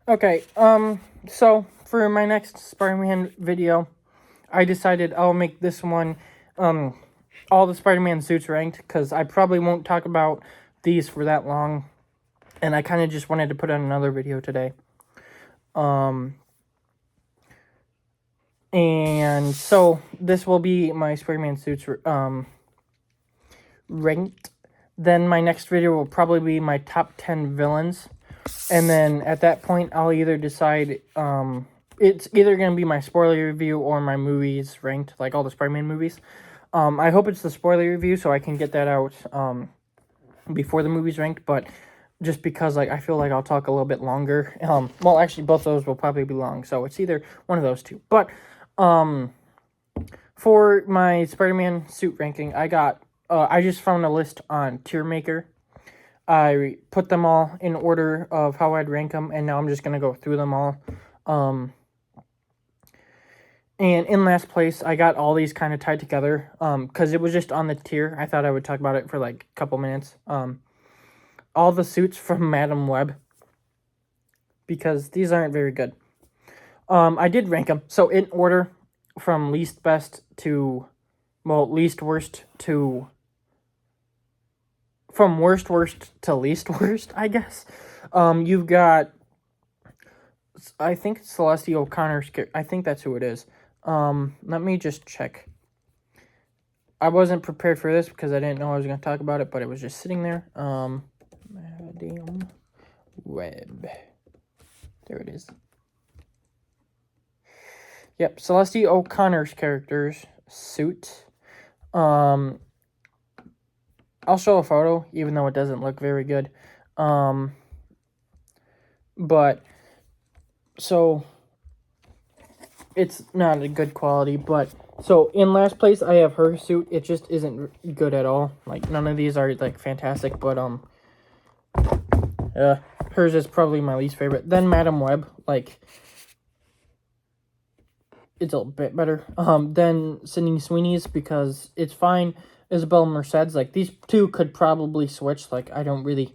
Okay, so for my next Spider-Man video, I decided I'll make this one, all the Spider-Man suits ranked, because I probably won't talk about these for that long, and I kind of just wanted to put out another video today. And so this will be my Spider-Man suits, ranked. Then my next video will probably be my top 10 villains. And then at that point, I'll either decide, it's either going to be my spoiler review or my movies ranked, like all the Spider-Man movies. I hope it's the spoiler review so I can get that out, before the movies ranked, but just because, like, I feel like I'll talk a little bit longer. Well, actually, both those will probably be long, so it's either one of those two. But, for my Spider-Man suit ranking, I just found a list on Tier Maker. I put them all in order of how I'd rank them, and now I'm just going to go through them all. And in last place, I got all these kind of tied together, because it was just on the tier. I thought I would talk about it for, like, a couple minutes. All the suits from Madam Web, because these aren't very good. I did rank them, so in order from least best to, well, least worst to... from worst to least worst, I guess. You've got, I think it's Celeste O'Connor's character. I think that's who it is. Let me just check. I wasn't prepared for this because I didn't know I was going to talk about it, but it was just sitting there. Madam Web. There it is. Yep, Celeste O'Connor's character's suit. I'll show a photo, even though it doesn't look very good. But, so, it's not a good quality, but, so, in last place, I have her suit. It just isn't good at all. Like, none of these are, like, fantastic, but, hers is probably my least favorite. Then Madam Web, like, it's a little bit better. Then Sydney Sweeney's, because it's fine. Isabel Merced's, like, these two could probably switch. Like, I don't really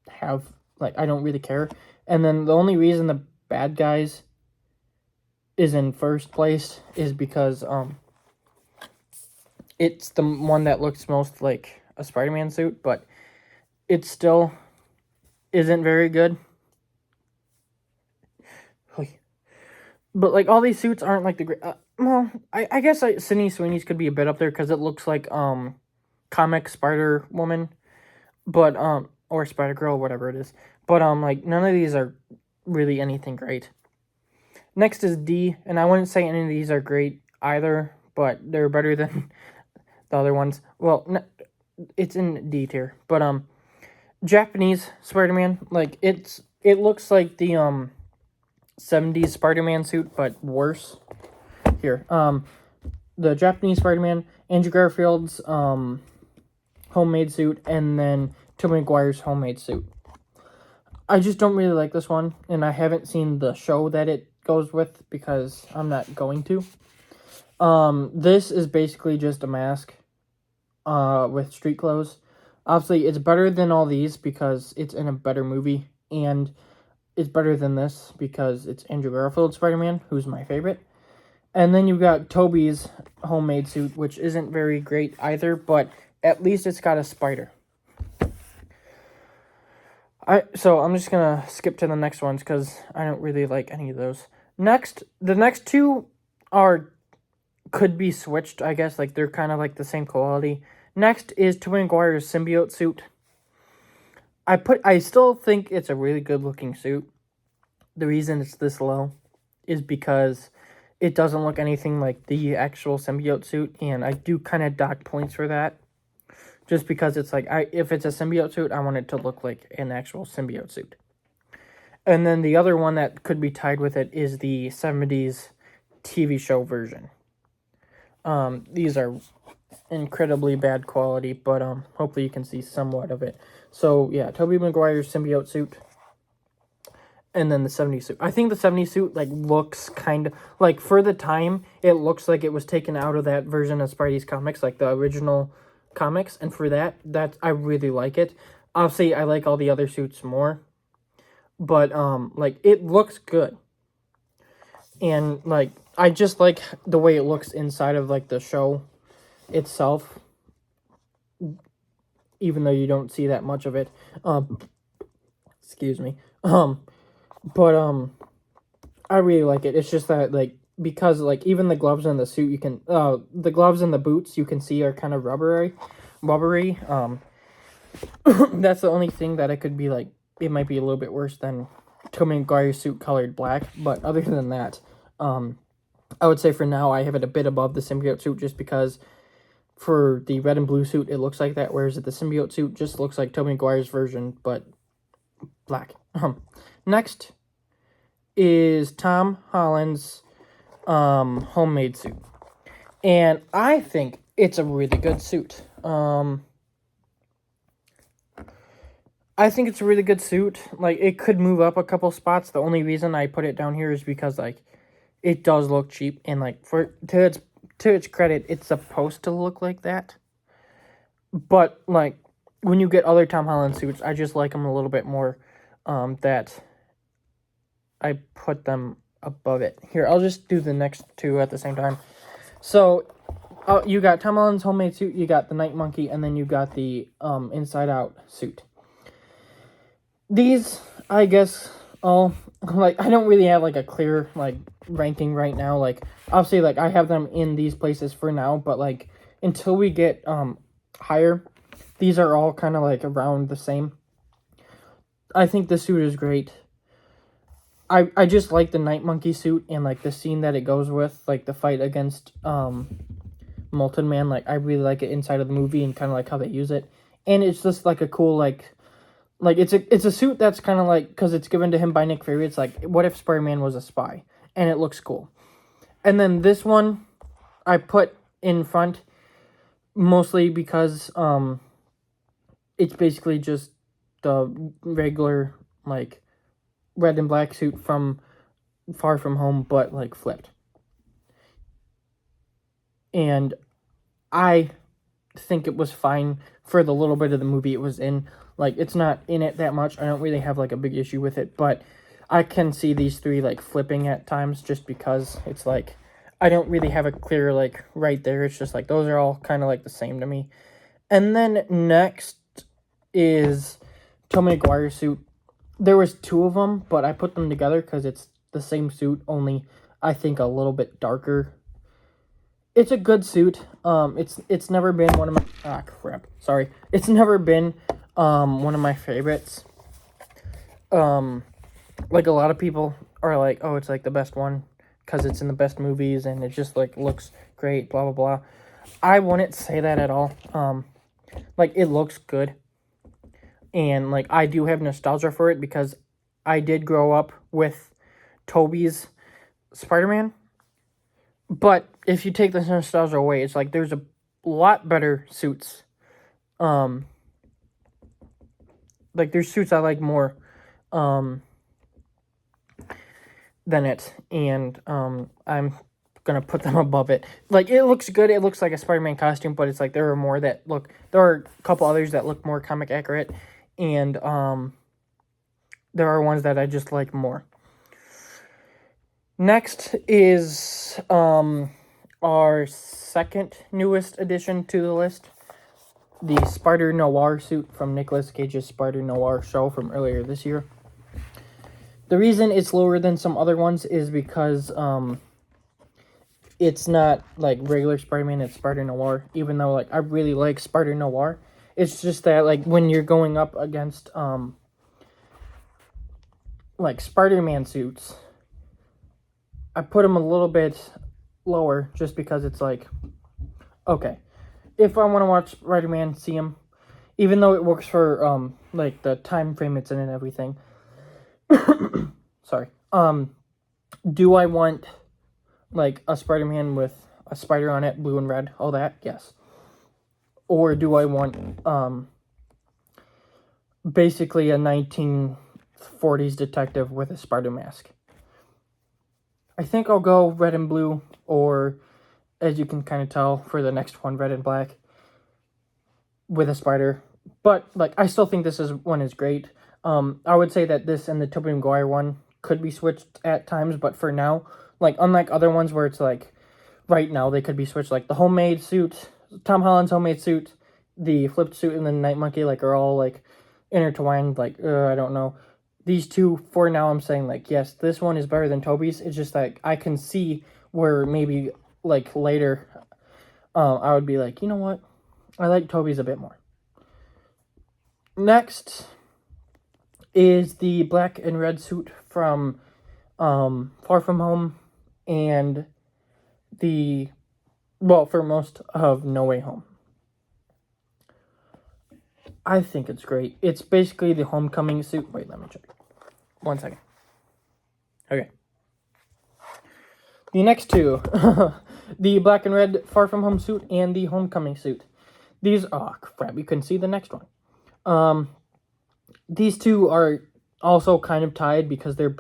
care. And then the only reason the bad guys is in first place is because, it's the one that looks most like a Spider-Man suit, but it still isn't very good. But, like, all these suits aren't, like, the great... well, I guess Sydney Sweeney's could be a bit up there because it looks like, comic Spider-Woman. But, or Spider-Girl, whatever it is. But, like, none of these are really anything great. Next is D, and I wouldn't say any of these are great either, but they're better than the other ones. Well, it's in D tier. But, Japanese Spider-Man, like, it looks like the, 70s Spider-Man suit, but worse. Here, the Japanese Spider-Man, Andrew Garfield's homemade suit, and then Tobey Maguire's homemade suit. I just don't really like this one, and I haven't seen the show that it goes with because I'm not going to. This is basically just a mask with street clothes. Obviously, it's better than all these because it's in a better movie, and it's better than this because it's Andrew Garfield's Spider-Man, who's my favorite. And then you've got Tobey's homemade suit, which isn't very great either, but at least it's got a spider. So I'm just going to skip to the next ones because I don't really like any of those. Next, the next two could be switched, I guess. Like, they're kind of like the same quality. Next is Tobey Maguire's symbiote suit. I still think it's a really good looking suit. The reason it's this low is because it doesn't look anything like the actual symbiote suit, and I do kind of dock points for that. Just because it's like, if it's a symbiote suit, I want it to look like an actual symbiote suit. And then the other one that could be tied with it is the 70s TV show version. These are incredibly bad quality, but hopefully you can see somewhat of it. So, yeah, Tobey Maguire's symbiote suit. And then the 70s suit. I think the 70s suit, like, looks kind of... like, for the time, it looks like it was taken out of that version of Spidey's comics, like the original comics. And for that, I really like it. Obviously, I like all the other suits more. but like it looks good, and like I just like the way it looks inside of like the show itself, even though you don't see that much of it. Um, excuse me. But I really like it. It's just that like because like even the gloves and the suit you can the gloves and the boots you can see are kind of rubbery. That's the only thing that it could be like. It might be a little bit worse than Tobey Maguire's suit colored black, but other than that, I would say for now I have it a bit above the symbiote suit just because for the red and blue suit it looks like that, whereas the symbiote suit just looks like Tobey Maguire's version but black. Next is Tom Holland's homemade suit, and I think it's a really good suit. I think it's a really good suit. Like, it could move up a couple spots. The only reason I put it down here is because, like, it does look cheap. And, like, to its credit, it's supposed to look like that. But, like, when you get other Tom Holland suits, I just like them a little bit more. That I put them above it. Here, I'll just do the next two at the same time. So, you got Tom Holland's homemade suit, you got the Night Monkey, and then you got the Inside Out suit. These, I guess, like, I don't really have, like, a clear, like, ranking right now. Like, obviously, like, I have them in these places for now, but, like, until we get, higher, these are all kind of, like, around the same. I think the suit is great. I just like the Night Monkey suit and, like, the scene that it goes with, like, the fight against, Molten Man. Like, I really like it inside of the movie and kind of like how they use it. And it's just, like, a cool, like, it's a suit that's kind of like, because it's given to him by Nick Fury, it's like, what if Spider-Man was a spy? And it looks cool. And then this one, I put in front, mostly because, it's basically just the regular, like, red and black suit from Far From Home, but, like, flipped. And I think it was fine for the little bit of the movie it was in. Like, it's not in it that much. I don't really have, like, a big issue with it. But I can see these three, like, flipping at times just because it's, like, I don't really have a clear, like, right there. It's just, like, those are all kind of, like, the same to me. And then next is Tobey Maguire's suit. There was two of them, but I put them together because it's the same suit, only I think a little bit darker. It's a good suit. It's never been one of my It's never been one of my favorites. Like a lot of people are like, oh, it's like the best one because it's in the best movies and it just like looks great, blah blah blah. I wouldn't say that at all. Like it looks good. And like I do have nostalgia for it because I did grow up with Tobey's Spider-Man. But if you take the nostalgia away, it's like there's a lot better suits. Like there's suits I like more than it, and I'm gonna put them above it. Like it looks good. It looks like a Spider-Man costume, but it's like there are a couple others that look more comic accurate, and there are ones that I just like more. Next is our second newest addition to the list, the Spider Noir suit from Nicolas Cage's Spider Noir show from earlier this year. The reason it's lower than some other ones is because it's not like regular Spider-Man, it's Spider Noir, even though like I really like Spider Noir. It's just that like when you're going up against like Spider-Man suits, I put them a little bit lower just because it's like, okay, if I want to watch Spider-Man, see him, even though it works for like the time frame it's in and everything. Sorry. Do I want like a Spider-Man with a spider on it, blue and red, all that? Yes. Or do I want basically a 1940s detective with a spider mask? I think I'll go red and blue, or as you can kind of tell for the next one, red and black with a spider. But like I still think one is great. I would say that this and the Tobey Maguire one could be switched at times, but for now, like, unlike other ones where it's like, right now they could be switched, like the homemade suit, Tom Holland's homemade suit, the flipped suit, and the Night Monkey, like, are all, like, intertwined, like, I don't know. These two, for now, I'm saying, like, yes, this one is better than Tobey's. It's just, like, I can see where maybe, like, later, I would be like, you know what? I like Tobey's a bit more. Next is the black and red suit from Far From Home and for most of No Way Home. I think it's great. It's basically the homecoming suit. Wait, let me check. 1 second. Okay. The next two, the black and red Far From Home suit and the homecoming suit. These, oh crap, you can see the next one. These two are also kind of tied because they're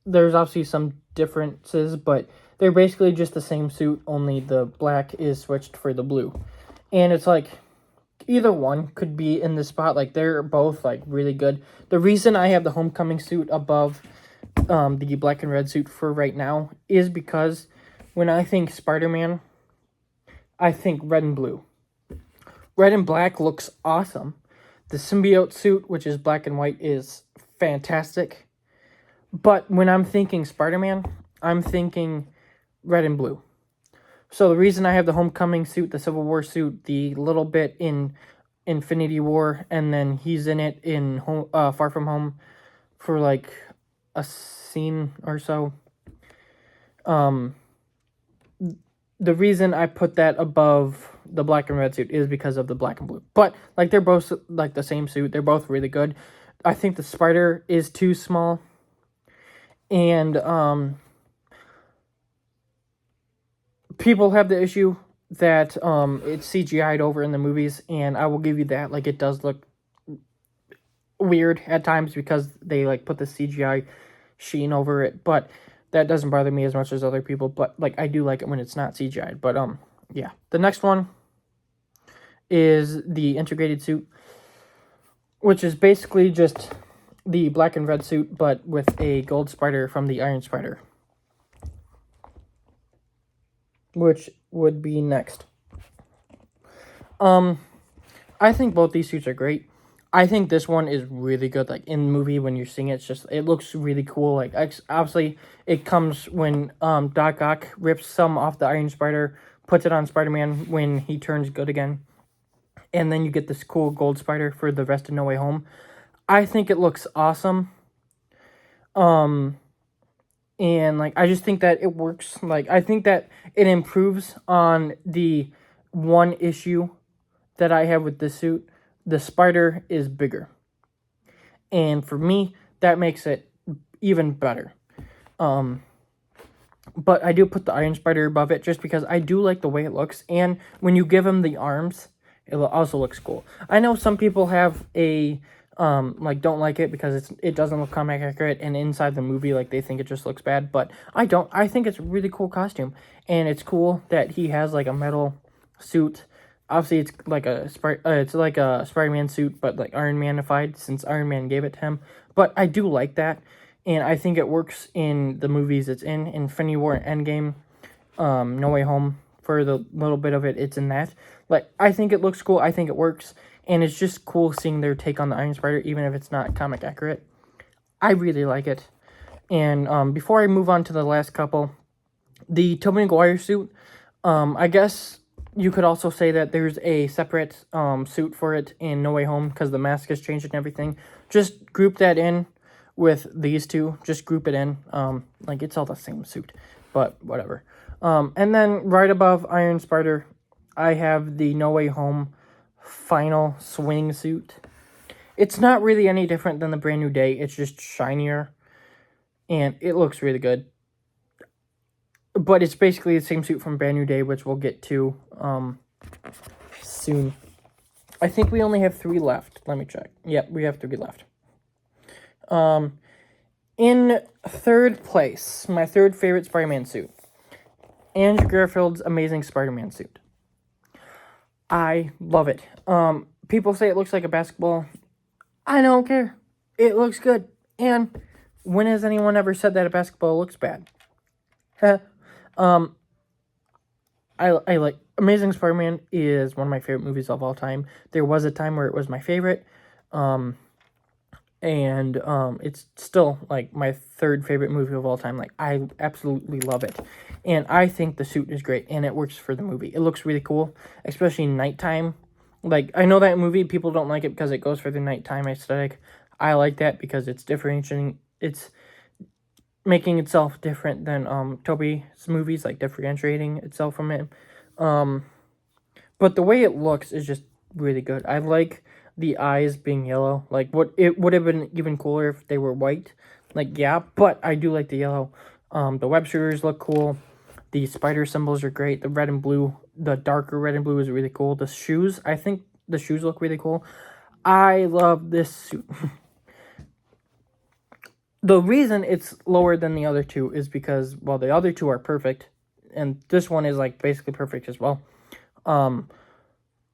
there's obviously some differences, but they're basically just the same suit, only the black is switched for the blue. And it's like, either one could be in this spot. Like, they're both, like, really good. The reason I have the homecoming suit above the black and red suit for right now is because when I think Spider-Man, I think red and blue. Red and black looks awesome. The symbiote suit, which is black and white, is fantastic. But when I'm thinking Spider-Man, I'm thinking red and blue. So the reason I have the homecoming suit, the Civil War suit, the little bit in Infinity War, and then he's in it in Far From Home for, like, a scene or so. The reason I put that above the black and red suit is because of the black and blue. But, like, they're both, like, the same suit. They're both really good. I think the spider is too small. And, people have the issue that, it's CGI'd over in the movies. And I will give you that. Like, it does look weird at times because they, like, put the CGI sheen over it. But that doesn't bother me as much as other people. But, like, I do like it when it's not CGI'd. But, yeah. The next one is the integrated suit, which is basically just the black and red suit, but with a gold spider from the Iron Spider, which would be next. I think both these suits are great. I think this one is really good. Like, in the movie, when you're seeing it, it looks really cool. Like, obviously, it comes when Doc Ock rips some off the Iron Spider, puts it on Spider-Man when he turns good again. And then you get this cool gold spider for the rest of No Way Home. I think it looks awesome. And, like, I just think that it works. Like, I think that it improves on the one issue that I have with this suit. The spider is bigger. And for me, that makes it even better. But I do put the Iron Spider above it just because I do like the way it looks. And when you give him the arms, it also looks cool. I know some people have a, don't like it because it doesn't look comic accurate, and inside the movie, like, they think it just looks bad, but I don't. I think it's a really cool costume, and it's cool that he has, like, a metal suit. Obviously, it's like a Spider-Man suit, but, like, Iron Man-ified, since Iron Man gave it to him, but I do like that, and I think it works in the movies it's in Infinity War and Endgame, No Way Home. For the little bit of it, it's in that. Like, I think it looks cool. I think it works. And it's just cool seeing their take on the Iron Spider, even if it's not comic accurate. I really like it. And before I move on to the last couple, the Tobey Maguire suit, I guess you could also say that there's a separate suit for it in No Way Home because the mask has changed and everything. Just group that in with these two. Just group it in. Like, it's all the same suit, but whatever. And then right above Iron Spider, I have the No Way Home final swing suit. It's not really any different than the Brand New Day. It's just shinier, and it looks really good. But it's basically the same suit from Brand New Day, which we'll get to soon. I think we only have 3 left. Let me check. Yep, we have 3 left. In third place, my third favorite Spider-Man suit, Andrew Garfield's Amazing Spider-Man suit. I love it. People say it looks like a basketball. I don't care. It looks good. And when has anyone ever said that a basketball looks bad? um, I like Amazing Spider-Man is one of my favorite movies of all time. There was a time where it was my favorite. And it's still like my third favorite movie of all time. Like, I absolutely love it, and I think the suit is great, and it works for the movie. It looks really cool, especially nighttime. Like, I know that movie people don't like it because it goes for the nighttime aesthetic. I like that because it's differentiating. It's making itself different than Tobey's movies, like differentiating itself from it. But the way it looks is just really good. I like the eyes being yellow. Like, what it would have been even cooler if they were white. Like, yeah, but I do like the yellow. The web shooters look cool. The spider symbols are great. The red and blue, the darker red and blue is really cool. The shoes, I think the shoes look really cool. I love this suit. The reason it's lower than the other two is because, well, the other two are perfect, and this one is, like, basically perfect as well.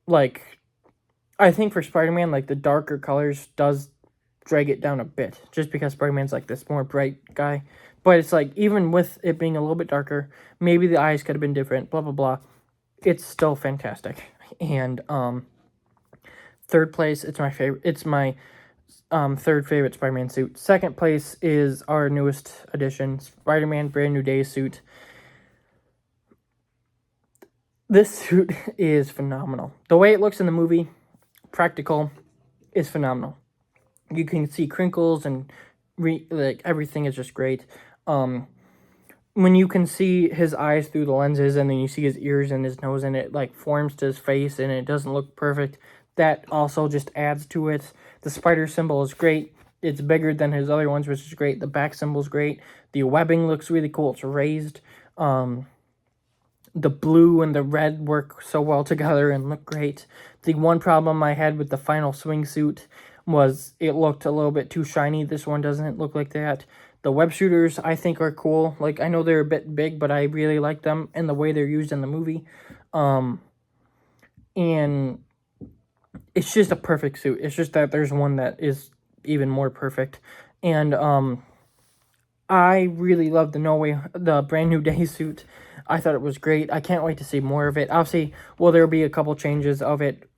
Like, I think for Spider-Man, like, the darker colors does drag it down a bit, just because Spider-Man's, like, this more bright guy. But it's, like, even with it being a little bit darker, maybe the eyes could have been different, blah, blah, blah. It's still fantastic. And, third place, it's my favorite, it's my, third favorite Spider-Man suit. Second place is our newest addition, Spider-Man Brand New Day suit. This suit is phenomenal. The way it looks in the movie, practical, is phenomenal. You can see crinkles and like everything is just great. When you can see his eyes through the lenses and then you see his ears and his nose and it like forms to his face and it doesn't look perfect, that also just adds to it. The spider symbol is great. It's bigger than his other ones, which is great. The back symbol is great. The webbing looks really cool. It's raised. The blue and the red work so well together and look great. The one problem I had with the final swingsuit was it looked a little bit too shiny. This one doesn't look like that. The web shooters, I think, are cool. Like, I know they're a bit big, but I really like them and the way they're used in the movie. And it's just a perfect suit. It's just that there's one that is even more perfect. And I really love the Brand New Day suit. I thought it was great. I can't wait to see more of it. Obviously, well, there'll be a couple changes of it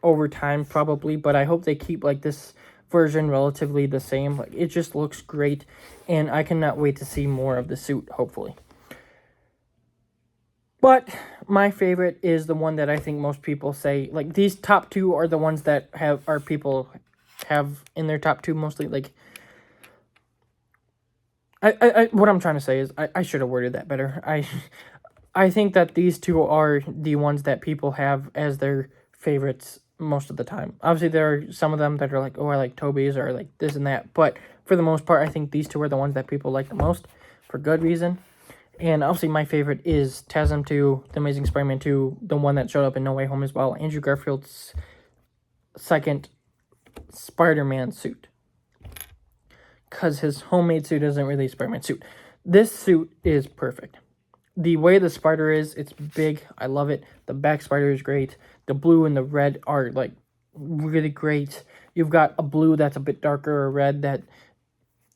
over time, probably, but I hope they keep, like, this version relatively the same. Like, it just looks great, and I cannot wait to see more of the suit, hopefully. But my favorite is the one that I think most people say, like, these top two are the ones that people have in their top two mostly. Like, what I'm trying to say is I should have worded that better. I think that these two are the ones that people have as their favorites most of the time. Obviously, there are some of them that are like, oh, I like Tobey's or like this and that. But for the most part, I think these two are the ones that people like the most for good reason. And obviously, my favorite is TASM 2, The Amazing Spider-Man 2, the one that showed up in No Way Home as well. Andrew Garfield's second Spider-Man suit. Because his homemade suit isn't really a Spider-Man suit. This suit is perfect. The way the spider is, it's big. I love it. The back spider is great. The blue and the red are, like, really great. You've got a blue that's a bit darker, a red that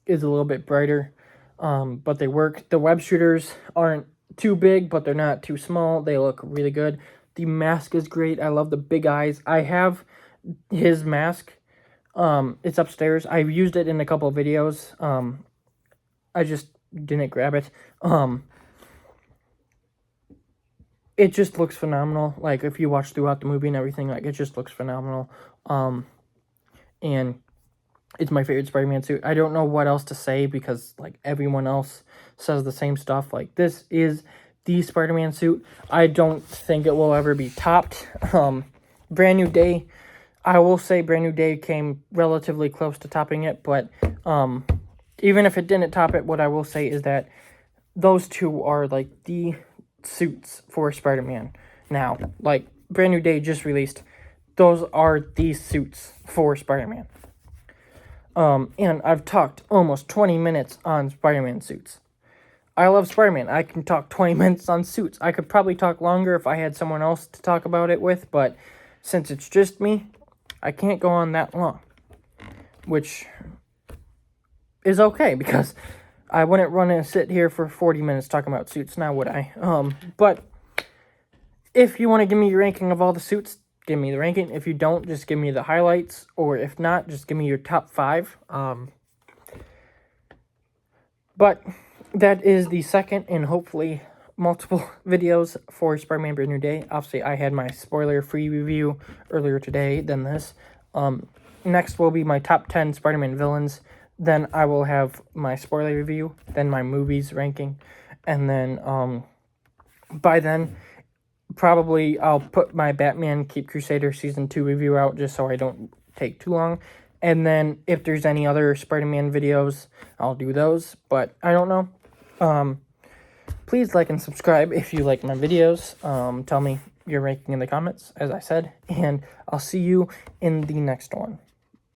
is a little bit brighter. But they work. The web shooters aren't too big, but they're not too small. They look really good. The mask is great. I love the big eyes. I have his mask. It's upstairs. I've used it in a couple of videos. I just didn't grab it. It just looks phenomenal. Like, if you watch throughout the movie and everything, like, it just looks phenomenal. And it's my favorite Spider-Man suit. I don't know what else to say because, like, everyone else says the same stuff. Like, this is the Spider-Man suit. I don't think it will ever be topped. Brand New Day, I will say Brand New Day came relatively close to topping it, but even if it didn't top it, what I will say is that those two are, like, the suits for Spider-Man now. Like, Brand New Day just released. Those are the suits for Spider-Man. And I've talked almost 20 minutes on Spider-Man suits. I love Spider-Man. I can talk 20 minutes on suits. I could probably talk longer if I had someone else to talk about it with, but since it's just me, I can't go on that long. which is okay because I wouldn't run and sit here for 40 minutes talking about suits now, would I? But if you want to give me your ranking of all the suits, give me the ranking. If you don't, just give me the highlights, or if not, just give me your top 5. But that is the second and hopefully multiple videos for Spider-Man Brand New Day. Obviously, I had my spoiler-free review earlier today than this. Next will be my top 10 Spider-Man villains. Then I will have my spoiler review, then my movies ranking, and then by then, probably I'll put my Batman Keep Crusader Season 2 review out just so I don't take too long. And then if there's any other Spider-Man videos, I'll do those. But I don't know. Please like and subscribe if you like my videos. Tell me your ranking in the comments, as I said. And I'll see you in the next one.